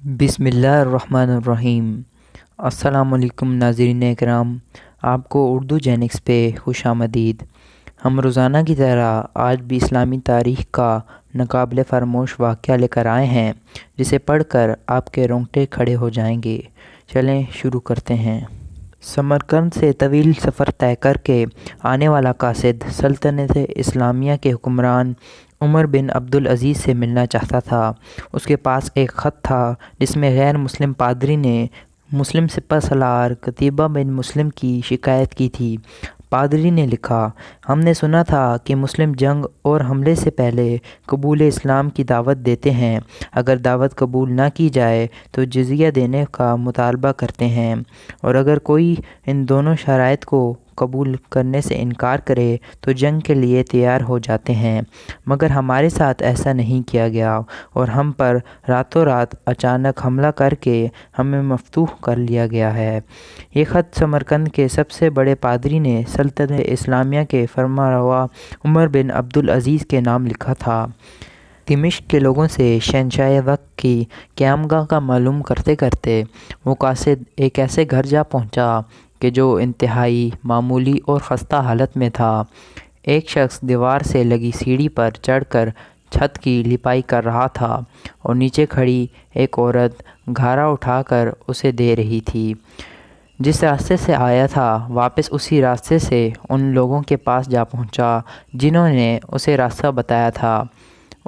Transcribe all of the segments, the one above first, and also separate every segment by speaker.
Speaker 1: بسم اللہ الرحمن الرحیم۔ السلام علیکم ناظرین اکرام، آپ کو اردو جینکس پہ خوش آمدید۔ ہم روزانہ کی طرح آج بھی اسلامی تاریخ کا ناقابل فراموش واقعہ لے کر آئے ہیں، جسے پڑھ کر آپ کے رونگٹے کھڑے ہو جائیں گے۔ چلیں شروع کرتے ہیں۔ سمرقند سے طویل سفر طے کر کے آنے والا قاصد سلطنت اسلامیہ کے حکمران عمر بن عبدالعزیز سے ملنا چاہتا تھا۔ اس کے پاس ایک خط تھا جس میں غیر مسلم پادری نے مسلم سپہ سالار قتیبہ بن مسلم کی شکایت کی تھی۔ پادری نے لکھا، ہم نے سنا تھا کہ مسلم جنگ اور حملے سے پہلے قبول اسلام کی دعوت دیتے ہیں۔ اگر دعوت قبول نہ کی جائے تو جزیہ دینے کا مطالبہ کرتے ہیں، اور اگر کوئی ان دونوں شرائط کو قبول کرنے سے انکار کرے تو جنگ کے لیے تیار ہو جاتے ہیں۔ مگر ہمارے ساتھ ایسا نہیں کیا گیا اور ہم پر راتوں رات اچانک حملہ کر کے ہمیں مفتوح کر لیا گیا ہے۔ یہ خط سمرقند کے سب سے بڑے پادری نے سلطنت اسلامیہ کے فرمانروا عمر بن عبدالعزیز کے نام لکھا تھا۔ دمشق کے لوگوں سے شہنشاہ وقت کی قیامگاہ کا معلوم کرتے کرتے وہ قاصد ایک ایسے گھر جا پہنچا کہ جو انتہائی معمولی اور خستہ حالت میں تھا۔ ایک شخص دیوار سے لگی سیڑھی پر چڑھ کر چھت کی لپائی کر رہا تھا، اور نیچے کھڑی ایک عورت گھارا اٹھا کر اسے دے رہی تھی۔ جس راستے سے آیا تھا واپس اسی راستے سے ان لوگوں کے پاس جا پہنچا جنہوں نے اسے راستہ بتایا تھا۔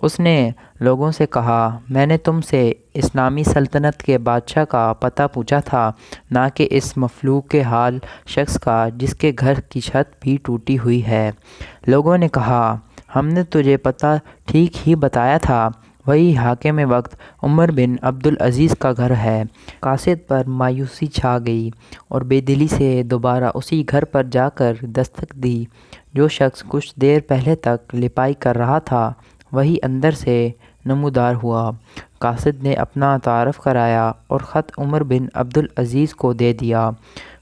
Speaker 1: اس نے لوگوں سے کہا، میں نے تم سے اسلامی سلطنت کے بادشاہ کا پتہ پوچھا تھا، نہ کہ اس مفلوک حال شخص کا جس کے گھر کی چھت بھی ٹوٹی ہوئی ہے۔ لوگوں نے کہا، ہم نے تجھے پتہ ٹھیک ہی بتایا تھا، وہی حاکم وقت عمر بن عبدالعزیز کا گھر ہے۔ قاصد پر مایوسی چھا گئی اور بے دلی سے دوبارہ اسی گھر پر جا کر دستک دی۔ جو شخص کچھ دیر پہلے تک لپائی کر رہا تھا وہی اندر سے نمودار ہوا۔ قاصد نے اپنا تعارف کرایا اور خط عمر بن عبدالعزیز کو دے دیا۔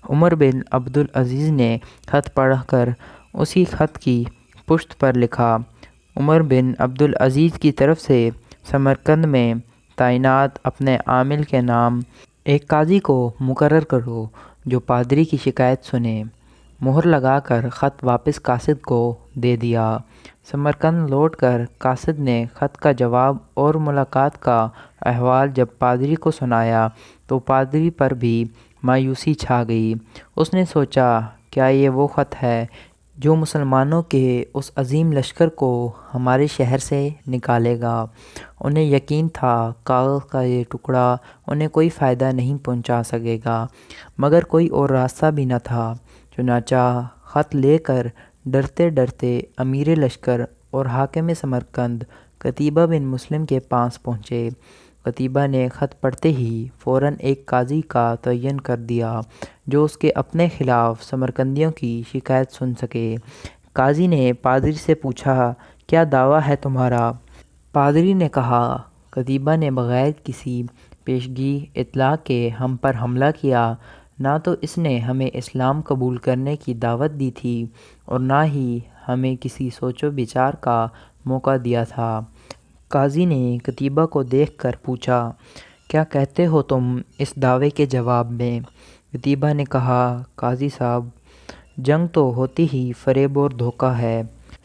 Speaker 1: عمر بن عبدالعزیز نے خط پڑھ کر اسی خط کی پشت پر لکھا، عمر بن عبدالعزیز کی طرف سے سمرقند میں تعینات اپنے عامل کے نام ایک قاضی کو مقرر کرو جو پادری کی شکایت سنے۔ مہر لگا کر خط واپس قاصد کو دے دیا۔ سمرقند لوٹ کر قاصد نے خط کا جواب اور ملاقات کا احوال جب پادری کو سنایا تو پادری پر بھی مایوسی چھا گئی۔ اس نے سوچا، کیا یہ وہ خط ہے جو مسلمانوں کے اس عظیم لشکر کو ہمارے شہر سے نکالے گا؟ انہیں یقین تھا کاغذ کا یہ ٹکڑا انہیں کوئی فائدہ نہیں پہنچا سکے گا، مگر کوئی اور راستہ بھی نہ تھا۔ چنانچہ خط لے کر ڈرتے ڈرتے امیر لشکر اور حاکم سمرقند قتیبہ بن مسلم کے پاس پہنچے۔ قتیبہ نے خط پڑھتے ہی فوراً ایک قاضی کا تعین کر دیا جو اس کے اپنے خلاف سمرقندیوں کی شکایت سن سکے۔ قاضی نے پادری سے پوچھا، کیا دعویٰ ہے تمہارا؟ پادری نے کہا، قتیبہ نے بغیر کسی پیشگی اطلاع کے ہم پر حملہ کیا۔ نہ تو اس نے ہمیں اسلام قبول کرنے کی دعوت دی تھی اور نہ ہی ہمیں کسی سوچ و بچار کا موقع دیا تھا۔ قاضی نے قتیبہ کو دیکھ کر پوچھا، کیا کہتے ہو تم اس دعوے کے جواب میں؟ قتیبہ نے کہا، قاضی صاحب، جنگ تو ہوتی ہی فریب اور دھوکہ ہے۔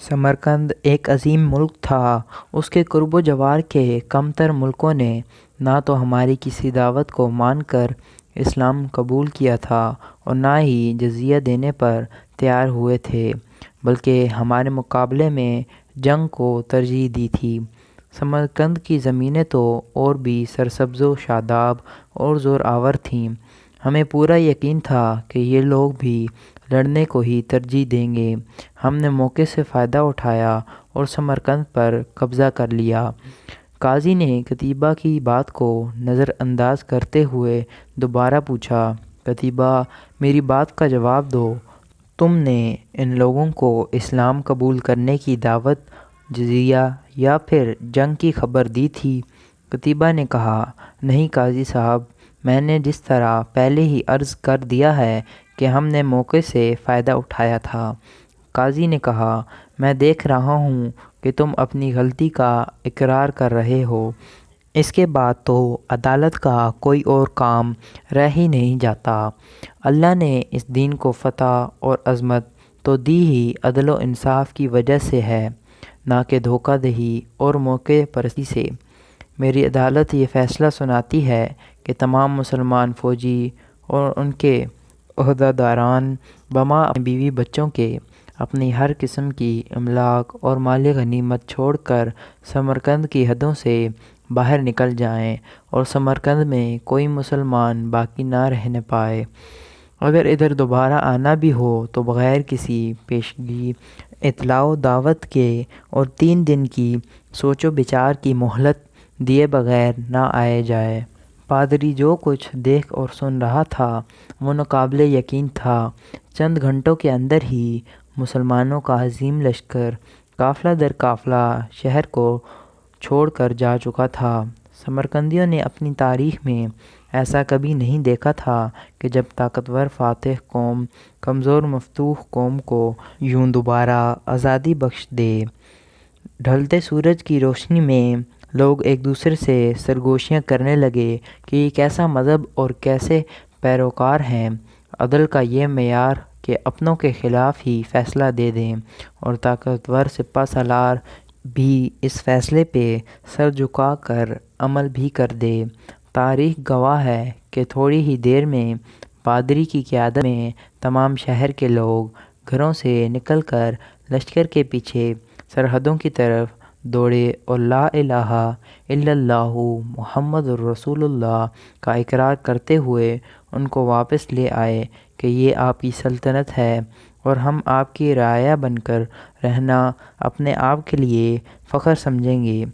Speaker 1: سمرقند ایک عظیم ملک تھا، اس کے قرب و جوار کے کم تر ملکوں نے نہ تو ہماری کسی دعوت کو مان کر اسلام قبول کیا تھا اور نہ ہی جزیہ دینے پر تیار ہوئے تھے، بلکہ ہمارے مقابلے میں جنگ کو ترجیح دی تھی۔ سمرقند کی زمینیں تو اور بھی سرسبز و شاداب اور زور آور تھیں۔ ہمیں پورا یقین تھا کہ یہ لوگ بھی لڑنے کو ہی ترجیح دیں گے۔ ہم نے موقع سے فائدہ اٹھایا اور سمرقند پر قبضہ کر لیا۔ قاضی نے قتیبہ کی بات کو نظر انداز کرتے ہوئے دوبارہ پوچھا، قتیبہ، میری بات کا جواب دو، تم نے ان لوگوں کو اسلام قبول کرنے کی دعوت، جزیہ یا پھر جنگ کی خبر دی تھی؟ قتیبہ نے کہا، نہیں قاضی صاحب، میں نے جس طرح پہلے ہی عرض کر دیا ہے کہ ہم نے موقع سے فائدہ اٹھایا تھا۔ قاضی نے کہا، میں دیکھ رہا ہوں کہ تم اپنی غلطی کا اقرار کر رہے ہو۔ اس کے بعد تو عدالت کا کوئی اور کام رہ ہی نہیں جاتا۔ اللہ نے اس دین کو فتح اور عظمت تو دی ہی عدل و انصاف کی وجہ سے ہے، نہ کہ دھوکہ دہی اور موقع پرستی سے۔ میری عدالت یہ فیصلہ سناتی ہے کہ تمام مسلمان فوجی اور ان کے عہدیداران بما اپنے بیوی بچوں کے اپنی ہر قسم کی املاک اور مال غنیمت چھوڑ کر سمرقند کی حدوں سے باہر نکل جائیں اور سمرقند میں کوئی مسلمان باقی نہ رہنے پائے۔ اگر ادھر دوبارہ آنا بھی ہو تو بغیر کسی پیشگی اطلاع و دعوت کے اور 3 دن کی سوچ و بچار کی مہلت دیے بغیر نہ آئے جائے۔ پادری جو کچھ دیکھ اور سن رہا تھا وہ ناقابل یقین تھا۔ چند گھنٹوں کے اندر ہی مسلمانوں کا عظیم لشکر قافلہ در قافلہ شہر کو چھوڑ کر جا چکا تھا۔ سمرقندیوں نے اپنی تاریخ میں ایسا کبھی نہیں دیکھا تھا کہ جب طاقتور فاتح قوم کمزور مفتوح قوم کو یوں دوبارہ آزادی بخش دے۔ ڈھلتے سورج کی روشنی میں لوگ ایک دوسرے سے سرگوشیاں کرنے لگے کہ یہ کیسا مذہب اور کیسے پیروکار ہیں۔ عدل کا یہ معیار کہ اپنوں کے خلاف ہی فیصلہ دے دیں اور طاقتور سپہ سالار بھی اس فیصلے پہ سر جھکا کر عمل بھی کر دے۔ تاریخ گواہ ہے کہ تھوڑی ہی دیر میں پادری کی قیادت میں تمام شہر کے لوگ گھروں سے نکل کر لشکر کے پیچھے سرحدوں کی طرف دوڑے اور لا الہ الا اللہ محمد الرسول اللہ کا اقرار کرتے ہوئے ان کو واپس لے آئے کہ یہ آپ کی سلطنت ہے اور ہم آپ کی رعایا بن کر رہنا اپنے آپ کے لیے فخر سمجھیں گے۔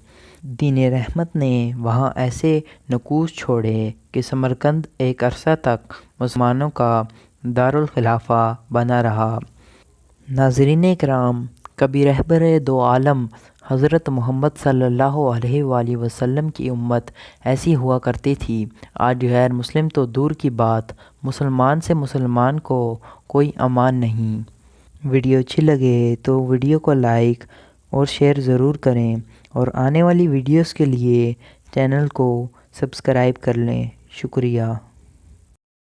Speaker 1: دین رحمت نے وہاں ایسے نقوش چھوڑے کہ سمرقند ایک عرصہ تک مسلمانوں کا دارالخلافہ بنا رہا۔ ناظرین اکرام، کبھی رہبر دو عالم حضرت محمد صلی اللہ علیہ وآلہ وسلم کی امت ایسی ہوا کرتی تھی۔ آج غیر مسلم تو دور کی بات، مسلمان سے مسلمان کو کوئی امان نہیں۔ ویڈیو اچھی لگے تو ویڈیو کو لائک اور شیئر ضرور کریں اور آنے والی ویڈیوز کے لیے چینل کو سبسکرائب کر لیں۔ شکریہ۔